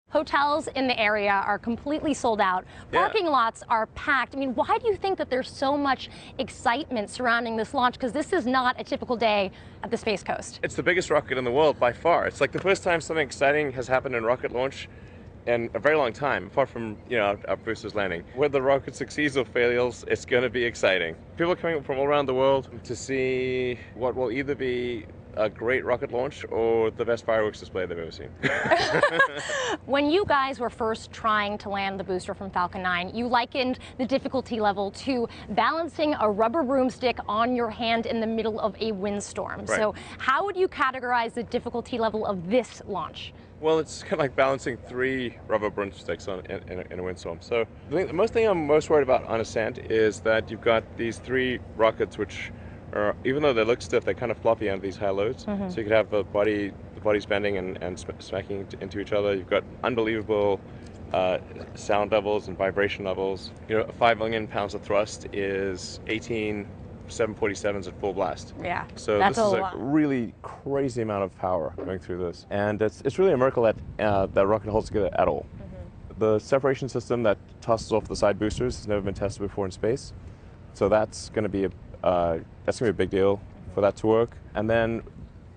Hotels in the area are completely sold out. Parking lots are packed. I mean, why do you think that there's so much excitement surrounding this launch? Because this is not a typical day at the Space Coast. It's the biggest rocket in the world by far. It's like the first time something exciting has happened in rocket launch in a very long time, apart from, our boosters landing. Whether the rocket succeeds or fails, it's going to be exciting. People are coming from all around the world to see what will either be a great rocket launch or the best fireworks display they've ever seen. When you guys were first trying to land the booster from Falcon 9, you likened the difficulty level to balancing a rubber broomstick on your hand in the middle of a windstorm. Right. So how would you categorize the difficulty level of this launch? Well, it's kind of like balancing 3 rubber broomsticks in a windstorm. So the most thing I'm most worried about on ascent is that you've got these 3 rockets which are, even though they look stiff, they're kind of floppy under these high loads. So you could have the bodies bending and smacking into each other. You've got unbelievable sound levels and vibration levels. 5 million pounds of thrust is 18 747s at full blast. Yeah, so that's this is a lot. really crazy amount of power going through this, and it's really a miracle that that rocket holds together at all. The separation system that tosses off the side boosters has never been tested before in space, so that's going to be a big deal for that to work. And then,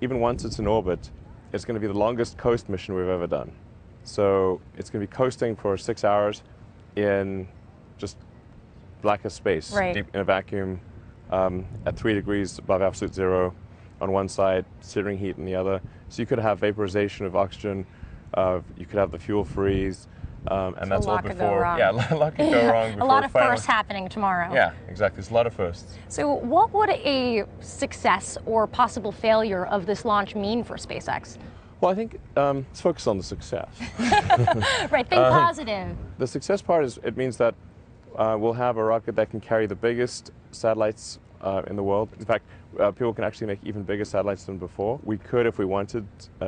even once it's in orbit, it's going to be the longest coast mission we've ever done. So it's going to be coasting for 6 hours in just blackest space, deep in a vacuum. At 3 degrees above absolute zero on one side, searing heat on the other. So you could have vaporization of oxygen, you could have the fuel freeze, and that's all before. Yeah, a lot could go wrong. A lot of firsts happening tomorrow. Yeah, exactly. There's a lot of firsts. So what would a success or possible failure of this launch mean for SpaceX? Well, I think let's focus on the success. Right, think positive. The success part is it means that we'll have a rocket that can carry the biggest satellites in the world. In fact, people can actually make even bigger satellites than before. We could, if we wanted,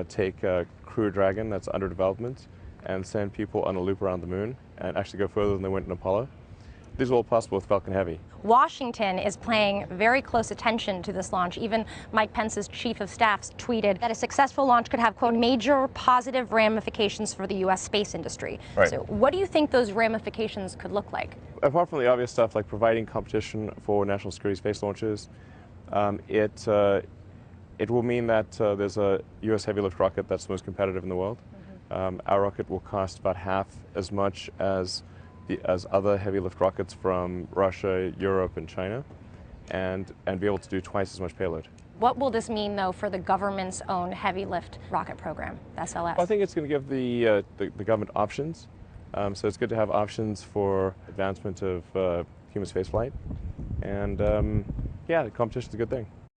take Crew Dragon that's under development and send people on a loop around the moon and actually go further than they went in Apollo. These are all possible with Falcon Heavy. Washington is paying very close attention to this launch. Even Mike Pence's chief of staff tweeted that a successful launch could have, quote, major positive ramifications for the U.S. space industry. Right. So what do you think those ramifications could look like? Apart from the obvious stuff like providing competition for national security space launches, it will mean that there's a U.S. heavy lift rocket that's the most competitive in the world. Our rocket will cost about half as much as other heavy lift rockets from Russia, Europe, and China, and be able to do twice as much payload. What will this mean, though, for the government's own heavy lift rocket program, SLS? Well, I think it's going to give the government options. So it's good to have options for advancement of human spaceflight, and yeah, the competition's a good thing.